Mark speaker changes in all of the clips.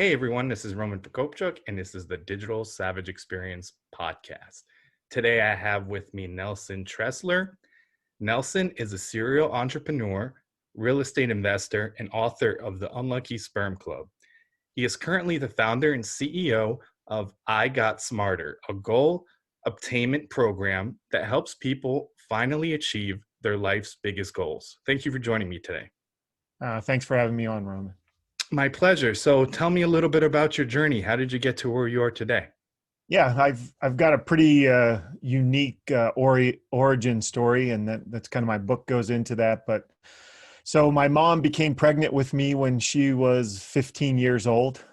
Speaker 1: Hey everyone, this is Roman Prokopchuk, and this is the Digital Savage Experience podcast. Today I have with me Nelson Tressler. Nelson is a serial entrepreneur, real estate investor, and author of the Unlucky Sperm Club. He is currently the founder and CEO of IGOTSMARTER, a goal obtainment program that helps people finally achieve their life's biggest goals. Thank you for joining me today.
Speaker 2: Thanks for having me on, Roman.
Speaker 1: My pleasure. So tell me a little bit about your journey. How did you get to where you are today?
Speaker 2: Yeah, I've got a pretty unique origin story, and that's kind of my book goes into that. But so my mom became pregnant with me when she was 15 years old.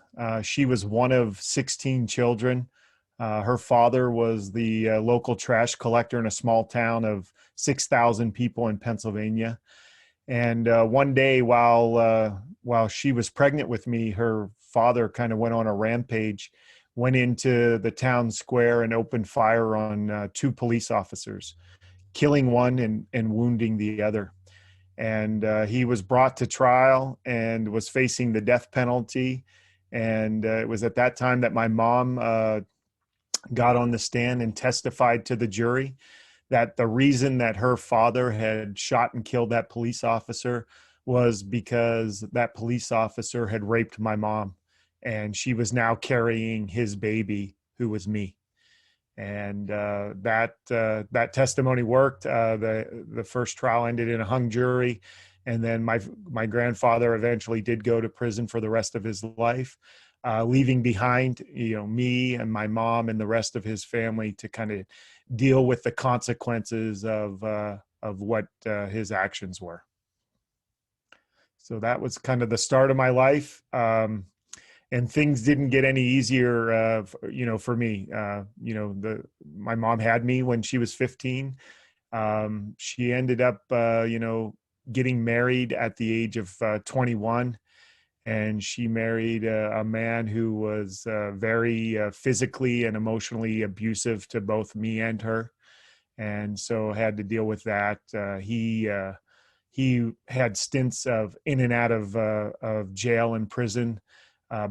Speaker 2: She was one of 16 children. Her father was the local trash collector in a small town of 6,000 people in Pennsylvania. And one day, while she was pregnant with me, her father kind of went on a rampage, went into the town square and opened fire on two police officers, killing one and wounding the other. And he was brought to trial and was facing the death penalty. And it was at that time that my mom got on the stand and testified to the jury that the reason that her father had shot and killed that police officer was because that police officer had raped my mom, and she was now carrying his baby, who was me. And that testimony worked. The first trial ended in a hung jury, and then my grandfather eventually did go to prison for the rest of his life, leaving behind me and my mom and the rest of his family to kind of deal with the consequences of what his actions were. So that was kind of the start of my life. And things didn't get any easier, for me. My mom had me when she was 15. She ended up, getting married at the age of 21. And she married a man who was very physically and emotionally abusive to both me and her. And so had to deal with that. He had stints of in and out of jail and prison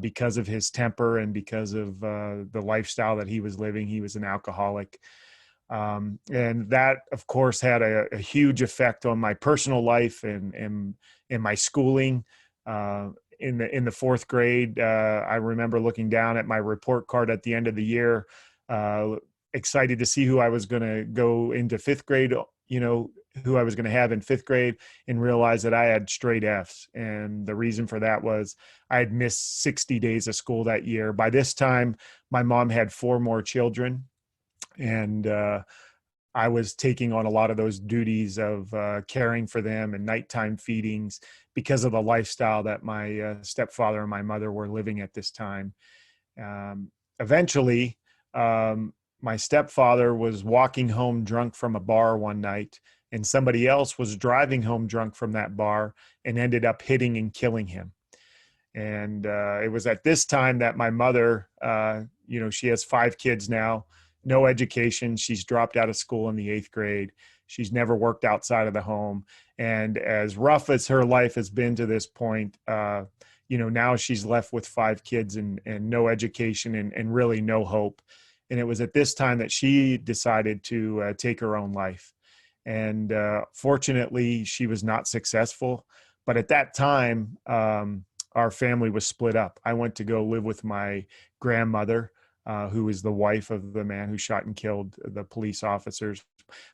Speaker 2: because of his temper and because of the lifestyle that he was living. He was an alcoholic. And that, of course, had a huge effect on my personal life and my schooling. In the fourth grade, I remember looking down at my report card at the end of the year, excited to see who I was going to go into fifth grade, who I was going to have in fifth grade, and realize that I had straight Fs. And the reason for that was I had missed 60 days of school that year. By this time, my mom had 4 more children, and I was taking on a lot of those duties of caring for them and nighttime feedings because of the lifestyle that my stepfather and my mother were living at this time. Eventually, my stepfather was walking home drunk from a bar one night, and somebody else was driving home drunk from that bar and ended up hitting and killing him. And it was at this time that my mother, she has 5 kids now, no education. She's dropped out of school in the 8th grade. She's never worked outside of the home. And as rough as her life has been to this point, now she's left with 5 kids and no education and really no hope. And it was at this time that she decided to take her own life. And fortunately, she was not successful. But at that time, our family was split up. I went to go live with my grandmother, who was the wife of the man who shot and killed the police officers.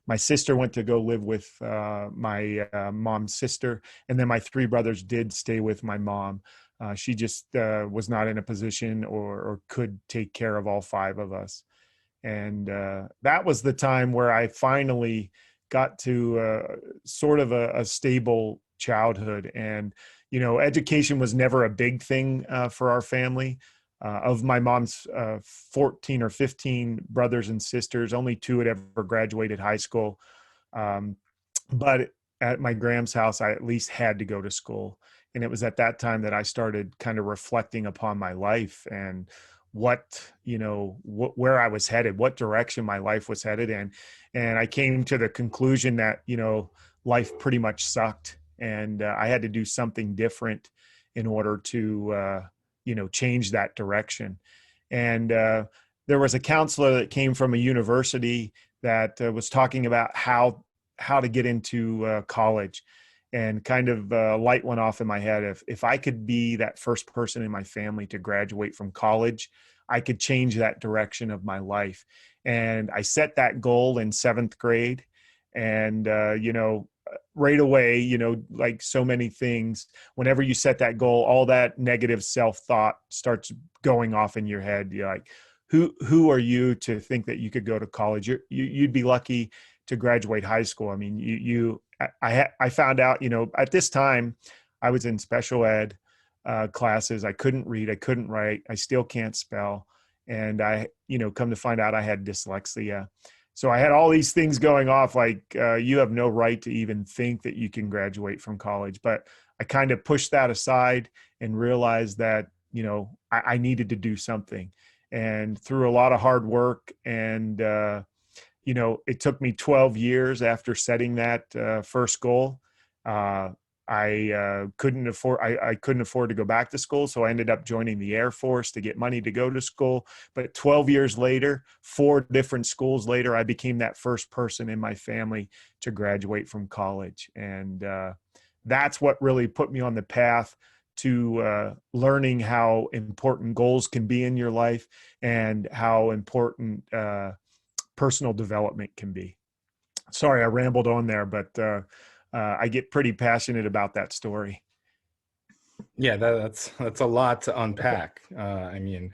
Speaker 2: My sister went to go live with my mom's sister. And then my 3 brothers did stay with my mom. She just was not in a position or could take care of all 5 of us. And that was the time where I finally got to sort of a stable childhood. And, education was never a big thing for our family. Of my mom's 14 or 15 brothers and sisters, only 2 had ever graduated high school. But at my Gram's house, I at least had to go to school. And it was at that time that I started kind of reflecting upon my life and where I was headed, what direction my life was headed in. And I came to the conclusion that, life pretty much sucked. And I had to do something different in order to change that direction. And there was a counselor that came from a university that was talking about how to get into college, and kind of light went off in my head. If I could be that first person in my family to graduate from college, I could change that direction of my life. And I set that goal in 7th grade. And, right away, like so many things, whenever you set that goal, all that negative self-thought starts going off in your head. You're like, who are you to think that you could go to college? You'd be lucky to graduate high school. I mean, I found out, at this time I was in special ed classes. I couldn't read, I couldn't write, I still can't spell. And I, come to find out I had dyslexia. So I had all these things going off, like you have no right to even think that you can graduate from college. But I kind of pushed that aside and realized that, I needed to do something. And through a lot of hard work, and, it took me 12 years after setting that first goal. I couldn't afford to go back to school. So I ended up joining the Air Force to get money to go to school. But 12 years later, 4 different schools later, I became that first person in my family to graduate from college. And that's what really put me on the path to learning how important goals can be in your life, and how important personal development can be. Sorry, I rambled on there, but I get pretty passionate about that story.
Speaker 1: Yeah, that's a lot to unpack. I mean,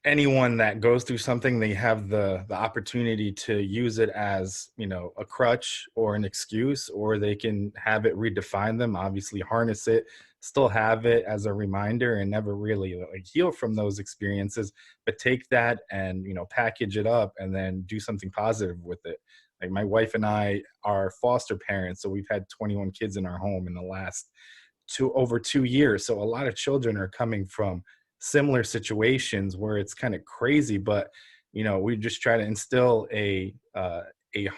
Speaker 1: anyone that goes through something, they have the opportunity to use it as, a crutch or an excuse, or they can have it redefine them, obviously harness it, still have it as a reminder, and never really like heal from those experiences, but take that and, package it up and then do something positive with it. Like my wife and I are foster parents, so we've had 21 kids in our home in the last over 2 years. So a lot of children are coming from similar situations where it's kind of crazy, but we just try to instill a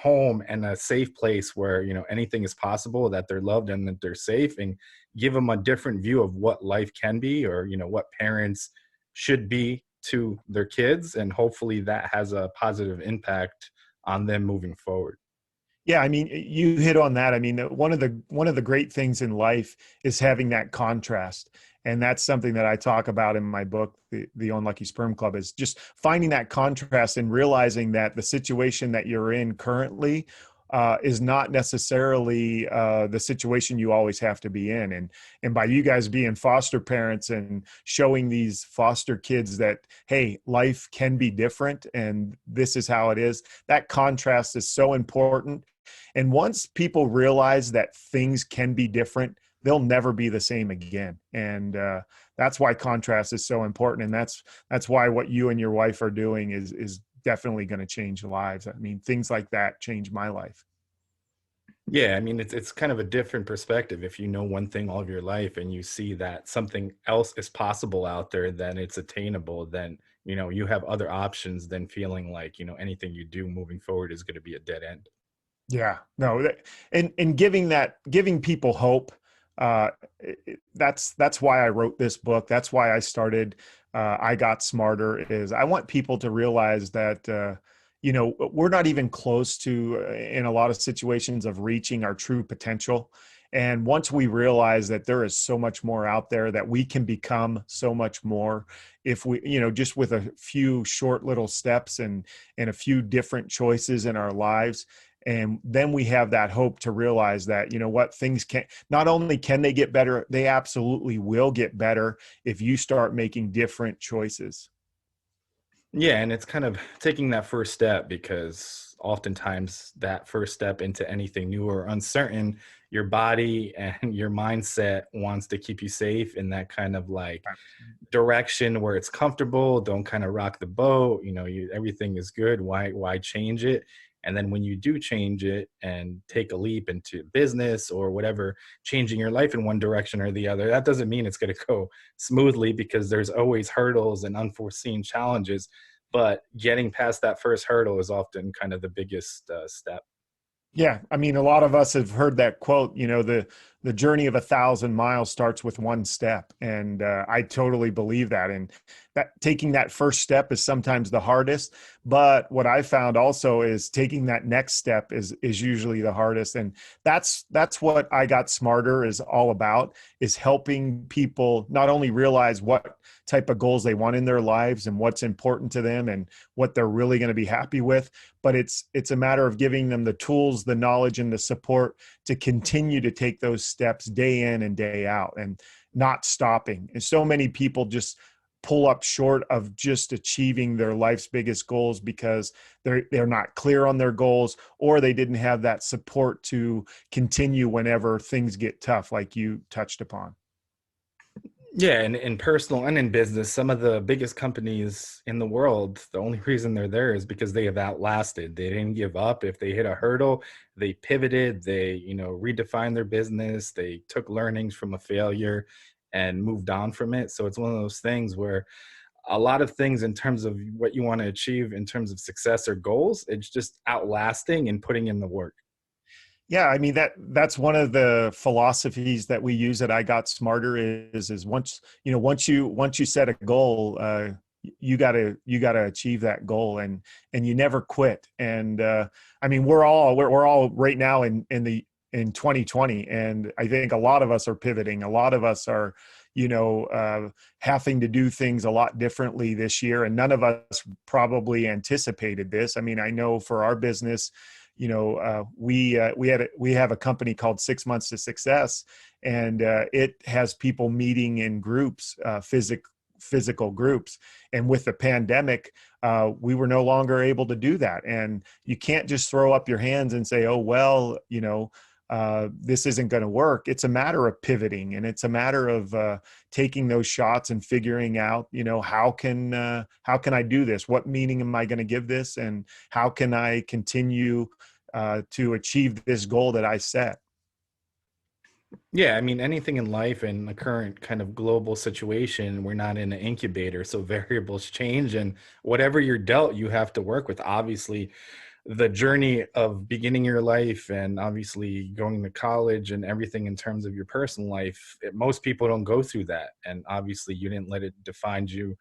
Speaker 1: home and a safe place where anything is possible, that they're loved and that they're safe, and give them a different view of what life can be, or what parents should be to their kids, and hopefully that has a positive impact on them moving forward.
Speaker 2: Yeah, I mean, you hit on that. I mean, one of the great things in life is having that contrast, and that's something that I talk about in my book, the Unlucky Sperm Club, is just finding that contrast and realizing that the situation that you're in currently is not necessarily the situation you always have to be in. And by you guys being foster parents and showing these foster kids that, hey, life can be different and this is how it is, that contrast is so important. And once people realize that things can be different, they'll never be the same again. And that's why contrast is so important. And that's why what you and your wife are doing is definitely going to change lives. I mean, things like that changed my life.
Speaker 1: Yeah, I mean, it's kind of a different perspective. If you know one thing all of your life and you see that something else is possible out there, then it's attainable, then you have other options than feeling like anything you do moving forward is going to be a dead end.
Speaker 2: Yeah, no, and giving people hope. That's why I wrote this book. That's why I started. I Got Smarter. Is I want people to realize that we're not even close to, in a lot of situations, of reaching our true potential. And once we realize that there is so much more out there, that we can become so much more if we, just with a few short little steps and a few different choices in our lives. And then we have that hope to realize that, what, things can, not only can they get better, they absolutely will get better if you start making different choices.
Speaker 1: Yeah, and it's kind of taking that first step, because oftentimes that first step into anything new or uncertain, your body and your mindset wants to keep you safe in that kind of like direction where it's comfortable. Don't kind of rock the boat. Everything is good. Why change it? And then when you do change it and take a leap into business or whatever, changing your life in one direction or the other, that doesn't mean it's going to go smoothly, because there's always hurdles and unforeseen challenges. But getting past that first hurdle is often kind of the biggest step.
Speaker 2: Yeah, I mean, a lot of us have heard that quote. The journey of 1,000 miles starts with one step, and I totally believe that. And that taking that first step is sometimes the hardest. But what I found also is taking that next step is usually the hardest. And that's what I Got Smarter is all about: is helping people not only realize what type of goals they want in their lives and what's important to them and what they're really going to be happy with, but it's a matter of giving them the tools, the knowledge, and the support to continue to take those steps day in and day out, and not stopping. And so many people just pull up short of just achieving their life's biggest goals because they're not clear on their goals, or they didn't have that support to continue whenever things get tough, like you touched upon.
Speaker 1: Yeah, and in personal and in business, some of the biggest companies in the world, the only reason they're there is because they have outlasted. They didn't give up. If they hit a hurdle, they pivoted, they, redefined their business, they took learnings from a failure and moved on from it. So it's one of those things where a lot of things in terms of what you want to achieve in terms of success or goals, it's just outlasting and putting in the work.
Speaker 2: Yeah, I mean, that's one of the philosophies that we use at I Got Smarter is once you set a goal, you gotta achieve that goal, and you never quit. And I mean, we're all right now in 2020, and I think a lot of us are pivoting. A lot of us are having to do things a lot differently this year, and none of us probably anticipated this. I mean, I know for our business, we have a company called 6 Months to Success, and it has people meeting in groups, physical groups. And with the pandemic, we were no longer able to do that. And you can't just throw up your hands and say, oh, well, this isn't going to work. It's a matter of pivoting, and it's a matter of taking those shots and figuring out, how can I do this? What meaning am I going to give this? And how can I continue to achieve this goal that I set?
Speaker 1: Yeah, I mean, anything in life in the current kind of global situation, we're not in an incubator, so variables change, and whatever you're dealt, you have to work with. Obviously, the journey of beginning your life and obviously going to college and everything in terms of your personal life, most people don't go through that. And obviously, you didn't let it define you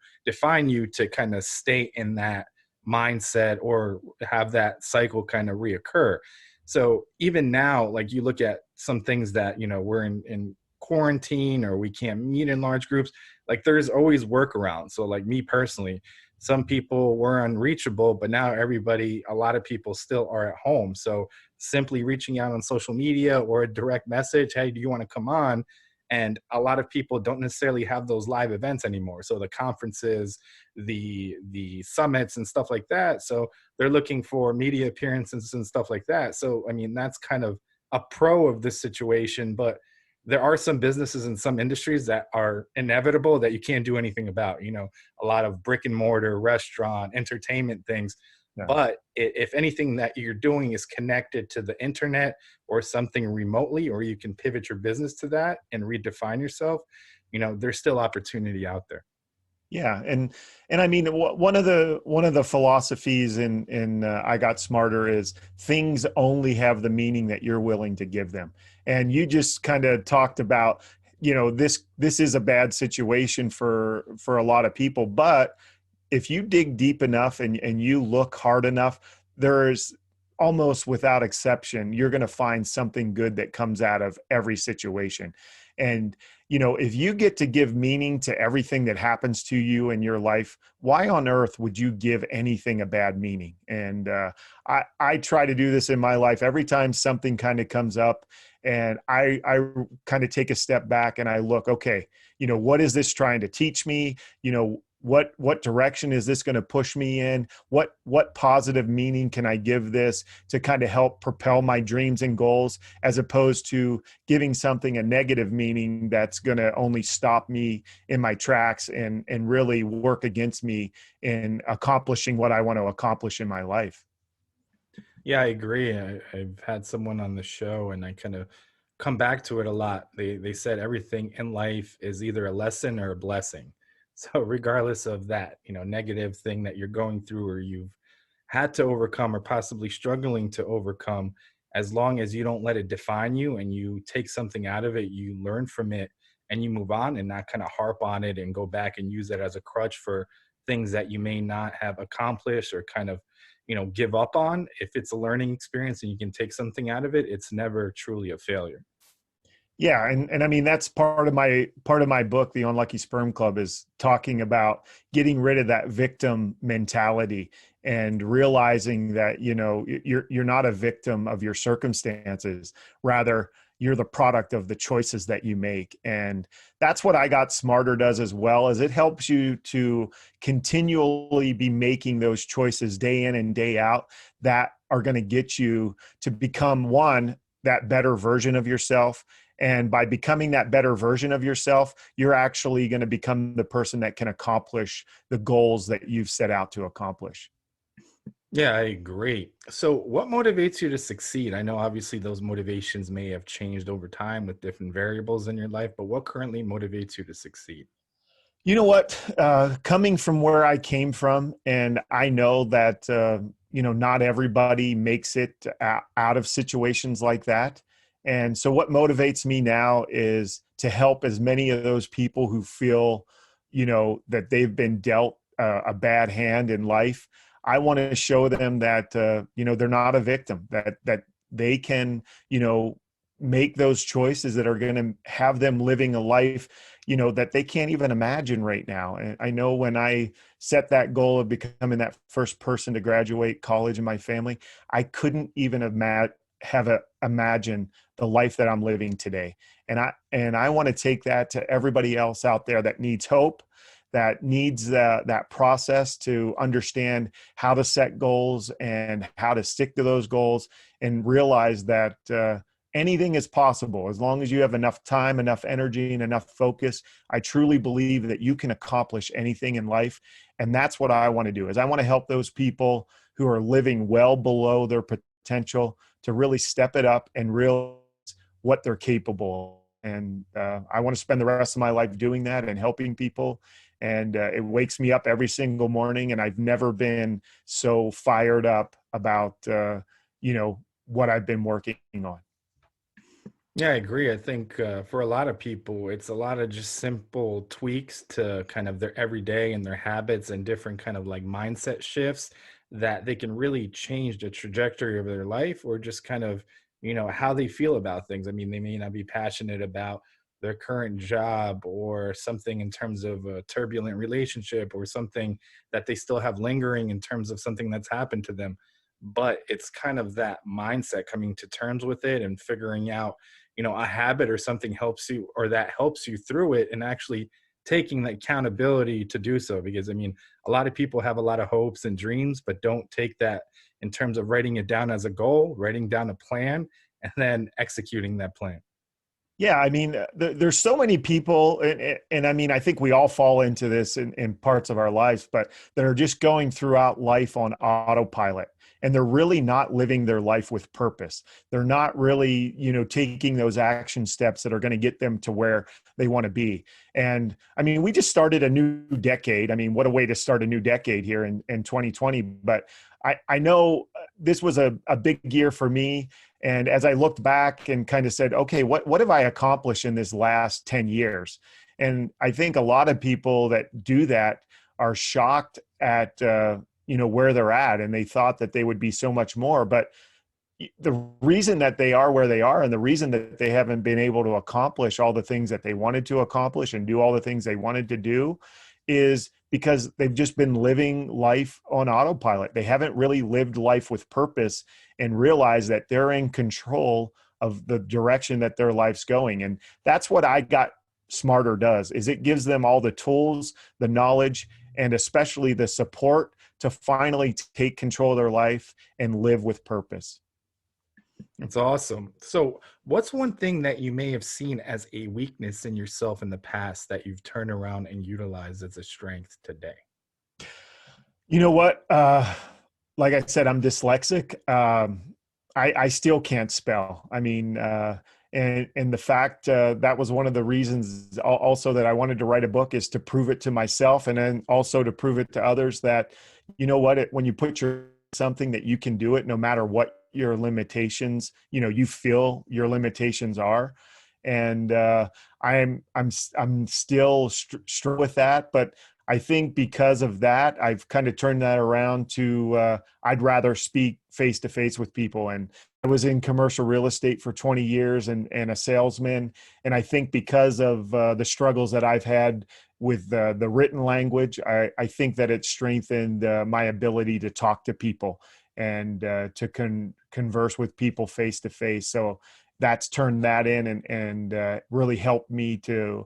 Speaker 1: to kind of stay in that mindset or have that cycle kind of reoccur. So even now, like you look at some things that, we're in quarantine or we can't meet in large groups, like there's always workarounds. So like me personally, some people were unreachable, but now a lot of people still are at home. So simply reaching out on social media or a direct message, hey, do you want to come on? And a lot of people don't necessarily have those live events anymore. So the conferences, the summits and stuff like that. So they're looking for media appearances and stuff like that. So I mean, that's kind of a pro of this situation, but there are some businesses and some industries that are inevitable that you can't do anything about. A lot of brick and mortar, restaurant, entertainment things.
Speaker 2: Yeah.
Speaker 1: But if anything that you're doing is connected to the internet or something remotely, or you can pivot your business to that and redefine yourself, there's still opportunity out there.
Speaker 2: Yeah, and I mean, one of the philosophies in I Got Smarter is things only have the meaning that you're willing to give them. And you just kind of talked about, this is a bad situation for a lot of people, but if you dig deep enough and you look hard enough, there's almost without exception, you're going to find something good that comes out of every situation. And, if you get to give meaning to everything that happens to you in your life, why on earth would you give anything a bad meaning? And I try to do this in my life every time something kind of comes up, and I kind of take a step back and I look, okay, what is this trying to teach me? What direction is this going to push me in? What positive meaning can I give this to kind of help propel my dreams and goals, as opposed to giving something a negative meaning that's going to only stop me in my tracks and really work against me in accomplishing what I want to accomplish in my life.
Speaker 1: Yeah, I agree. I've had someone on the show, and I kind of come back to it a lot. They said everything in life is either a lesson or a blessing. So regardless of that, negative thing that you're going through or you've had to overcome or possibly struggling to overcome, as long as you don't let it define you and you take something out of it, you learn from it and you move on and not kind of harp on it and go back and use it as a crutch for things that you may not have accomplished or kind of, give up on. If it's a learning experience and you can take something out of it, it's never truly a failure.
Speaker 2: Yeah, and I mean that's part of my book, The Unlucky Sperm Club, is talking about getting rid of that victim mentality and realizing that you're not a victim of your circumstances. Rather, you're the product of the choices that you make. And that's what I Got Smarter does, as well as it helps you to continually be making those choices day in and day out that are going to get you to become, one, that better version of yourself. And by becoming that better version of yourself, you're actually going to become the person that can accomplish the goals that you've set out to accomplish.
Speaker 1: Yeah, I agree. So, what motivates you to succeed? I know obviously those motivations may have changed over time with different variables in your life, but what currently motivates you to succeed?
Speaker 2: You know what? Coming from where I came from, and I know that not everybody makes it out of situations like that. And so, what motivates me now is to help as many of those people who feel, that they've been dealt a bad hand in life. I want to show them that they're not a victim. That they can, make those choices that are going to have them living a life that they can't even imagine right now. And I know when I set that goal of becoming that first person to graduate college in my family, I couldn't even imagine the life that I'm living today. And I want to take that to everybody else out there that needs hope, that needs that process to understand how to set goals and how to stick to those goals, and realize that anything is possible as long as you have enough time, enough energy, and enough focus. I truly believe that you can accomplish anything in life. And that's what I want to do, is I want to help those people who are living well below their potential to really step it up and realize what they're capable of. And I want to spend the rest of my life doing that and helping people. And it wakes me up every single morning. And I've never been so fired up about, what I've been working on.
Speaker 1: Yeah, I agree. I think for a lot of people, it's a lot of just simple tweaks to kind of their everyday and their habits and different kind of like mindset shifts that they can really change the trajectory of their life or just kind of, how they feel about things. I mean, they may not be passionate about their current job or something in terms of a turbulent relationship or something that they still have lingering in terms of something that's happened to them. But it's kind of that mindset, coming to terms with it and figuring out, a habit or something helps you or that helps you through it, and actually taking the accountability to do so. Because I mean, a lot of people have a lot of hopes and dreams but don't take that in terms of writing it down as a goal, writing down a plan, and then executing that plan.
Speaker 2: Yeah, I mean, there's so many people, and I mean, I think we all fall into this in parts of our lives, but that are just going throughout life on autopilot, and they're really not living their life with purpose. They're not really, taking those action steps that are going to get them to where they want to be. And I mean, we just started a new decade. I mean, what a way to start a new decade here in 2020. But I know this was a big year for me. And as I looked back and kind of said, okay, what have I accomplished in this last 10 years? And I think a lot of people that do that are shocked at, where they're at. And they thought that they would be so much more. But the reason that they are where they are, and the reason that they haven't been able to accomplish all the things that they wanted to accomplish and do all the things they wanted to do, is because they've just been living life on autopilot. They haven't really lived life with purpose and realized that they're in control of the direction that their life's going. And that's what I Got Smarter does, is it gives them all the tools, the knowledge, and especially the support to finally take control of their life and live with purpose.
Speaker 1: It's awesome. So, what's one thing that you may have seen as a weakness in yourself in the past that you've turned around and utilized as a strength today?
Speaker 2: You know what? Like I said, I'm dyslexic. I still can't spell. I mean, and the fact that was one of the reasons also that I wanted to write a book, is to prove it to myself, and then also to prove it to others that, when you put your something, that you can do it no matter what your limitations, you feel your limitations are. And I'm still struggling with that, but I think because of that, I've kind of turned that around to I'd rather speak face to face with people. And I was in commercial real estate for 20 years and a salesman. And I think because of the struggles that I've had with the written language, I think that it strengthened my ability to talk to people and to converse with people face to face. So that's turned that in and really helped me to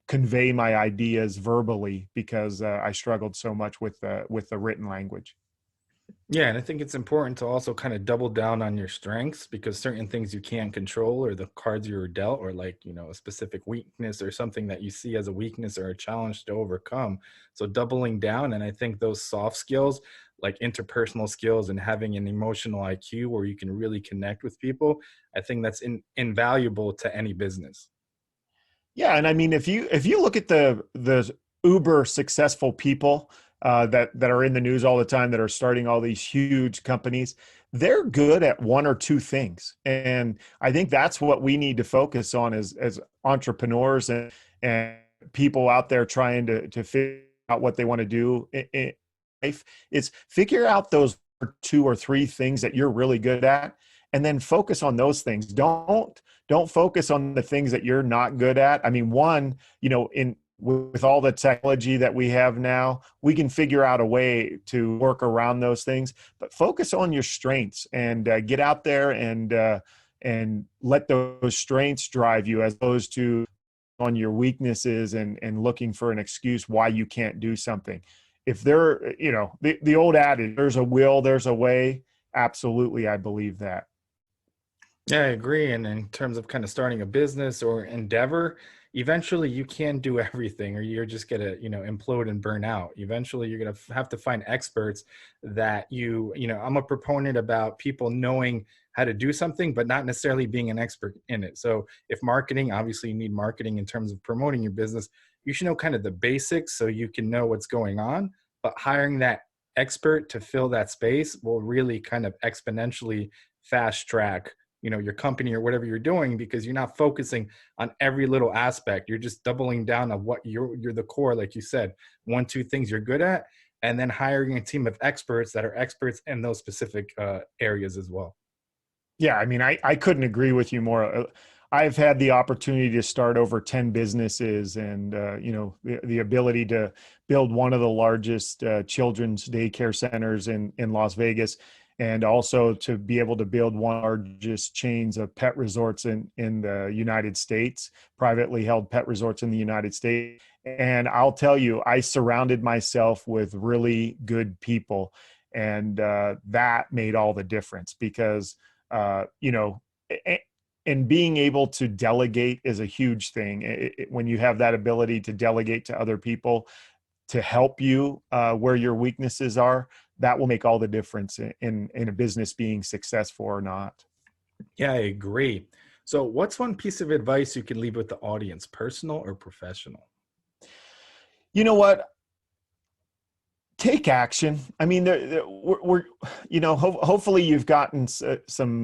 Speaker 2: convey my ideas verbally because I struggled so much with the written language.
Speaker 1: Yeah, and I think it's important to also kind of double down on your strengths because certain things you can't control or the cards you were dealt or like, a specific weakness or something that you see as a weakness or a challenge to overcome. So doubling down, and I think those soft skills like interpersonal skills and having an emotional IQ where you can really connect with people, I think that's invaluable to any business.
Speaker 2: Yeah, and I mean, if you look at the uber successful people that are in the news all the time that are starting all these huge companies, they're good at one or two things, and I think that's what we need to focus on as entrepreneurs and people out there trying to figure out what they want to do in life. Is figure out those two or three things that you're really good at, and then focus on those things. Don't focus on the things that you're not good at. I mean, in with all the technology that we have now, we can figure out a way to work around those things. But focus on your strengths and get out there and let those strengths drive you, as opposed to on your weaknesses and looking for an excuse why you can't do something. If the old adage, there's a will, there's a way. Absolutely, I believe that.
Speaker 1: Yeah, I agree. And in terms of kind of starting a business or endeavor, eventually you can't do everything or you're just going to, implode and burn out. Eventually you're going to have to find experts that I'm a proponent about people knowing how to do something, but not necessarily being an expert in it. So if marketing, obviously you need marketing in terms of promoting your business, you should know kind of the basics so you can know what's going on, but hiring that expert to fill that space will really kind of exponentially fast track your company or whatever you're doing, because you're not focusing on every little aspect. You're just doubling down on what you're the core, like you said, one, two things you're good at, and then hiring a team of experts that are experts in those specific areas as well.
Speaker 2: Yeah, I mean, I couldn't agree with you more. I've had the opportunity to start over 10 businesses and, the ability to build one of the largest children's daycare centers in Las Vegas, and also to be able to build one of the largest chains of pet resorts in the United States, privately held pet resorts in the United States. And I'll tell you, I surrounded myself with really good people. And that made all the difference because uh, you know, and being able to delegate is a huge thing. When you have that ability to delegate to other people to help you where your weaknesses are, that will make all the difference in a business being successful or not.
Speaker 1: Yeah, I agree. So what's one piece of advice you can leave with the audience, personal or professional?
Speaker 2: You know what? Take action. I mean, hopefully you've gotten some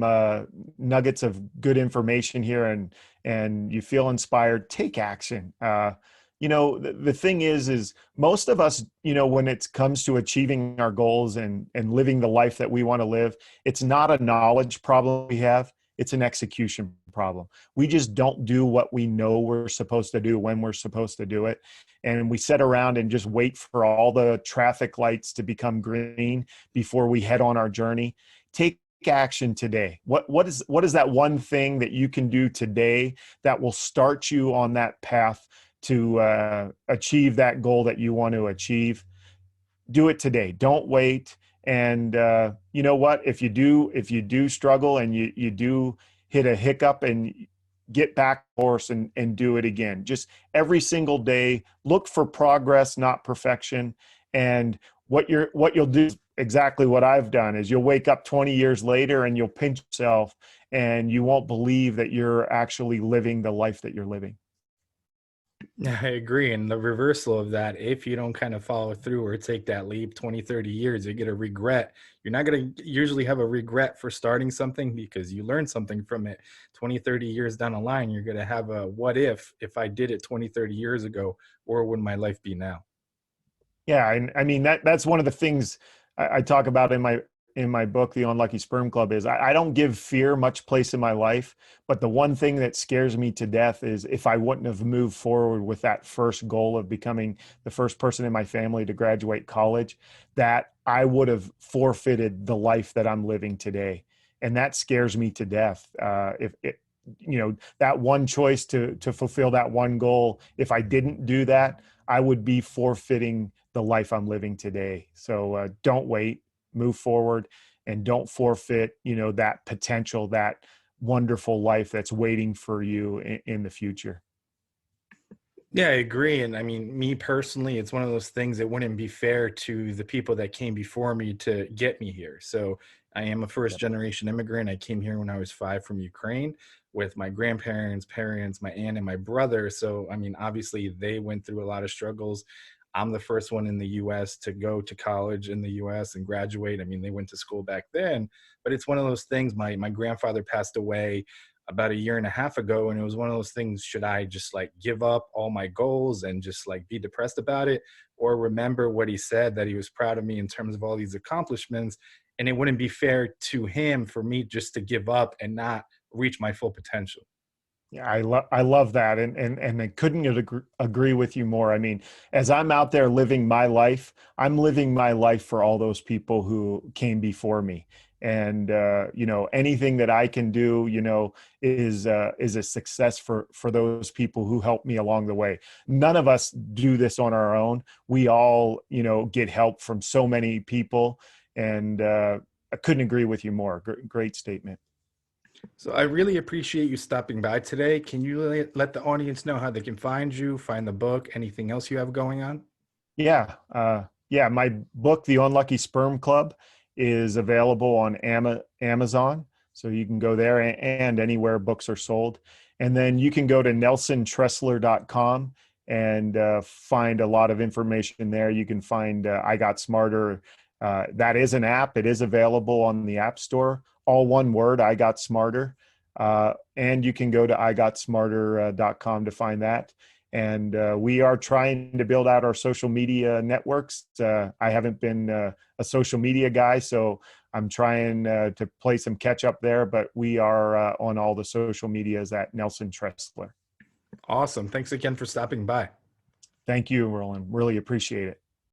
Speaker 2: nuggets of good information here, and you feel inspired. Take action. The thing is most of us, when it comes to achieving our goals and living the life that we want to live, it's not a knowledge problem we have. It's an execution problem. We just don't do what we know we're supposed to do when we're supposed to do it. And we sit around and just wait for all the traffic lights to become green before we head on our journey. Take action today. What is that one thing that you can do today that will start you on that path to achieve that goal that you want to achieve? Do it today. Don't wait. And you know what? If you do struggle and you do hit a hiccup, and get back course and do it again. Just every single day, look for progress, not perfection. And what you'll do is exactly what I've done, is you'll wake up 20 years later and you'll pinch yourself and you won't believe that you're actually living the life that you're living.
Speaker 1: I agree. And the reversal of that, if you don't kind of follow through or take that leap 20, 30 years, you get a regret. You're not going to usually have a regret for starting something because you learned something from it 20, 30 years down the line. You're going to have a what if I did it 20, 30 years ago, where would my life be now?
Speaker 2: Yeah, and I mean that's one of the things I talk about in my book, The Unlucky Sperm Club, is I don't give fear much place in my life, but the one thing that scares me to death is if I wouldn't have moved forward with that first goal of becoming the first person in my family to graduate college, that I would have forfeited the life that I'm living today, and that scares me to death. If it, you know, that one choice to fulfill that one goal, if I didn't do that, I would be forfeiting the life I'm living today. So don't wait, move forward, and don't forfeit, that potential, that wonderful life that's waiting for you in the future.
Speaker 1: Yeah, I agree. And I mean, me personally, it's one of those things that wouldn't be fair to the people that came before me to get me here. So I am a first
Speaker 2: Yep.
Speaker 1: generation immigrant. I came here when I was 5 from Ukraine with my grandparents, parents, my aunt, and my brother. So, I mean, obviously, they went through a lot of struggles. I'm the first one in the US to go to college in the US and graduate. I mean, they went to school back then, but it's one of those things. My grandfather passed away about a year and a half ago, and it was one of those things: should I just like give up all my goals and just like be depressed about it, or remember what he said, that he was proud of me in terms of all these accomplishments, and it wouldn't be fair to him for me just to give up and not reach my full potential.
Speaker 2: Yeah, I love that, and I couldn't agree with you more. I mean, as I'm out there living my life, I'm living my life for all those people who came before me, and anything that I can do, is a success for those people who helped me along the way. None of us do this on our own. We all, get help from so many people, and I couldn't agree with you more. Great statement.
Speaker 1: So I really appreciate you stopping by today. Can you let the audience know how they can find you, find the book, anything else you have going on?
Speaker 2: Yeah. My book, The Unlucky Sperm Club, is available on Amazon. So you can go there and anywhere books are sold. And then you can go to nelsontressler.com and find a lot of information there. You can find I Got Smarter. That is an app. It is available on the App Store. All one word, I Got Smarter. And you can go to IGOTSMARTER.com to find that. And we are trying to build out our social media networks. I haven't been a social media guy, so I'm trying to play some catch up there, but we are on all the social medias at Nelson Tressler.
Speaker 1: Awesome. Thanks again for stopping by.
Speaker 2: Thank you, Roland. Really appreciate it.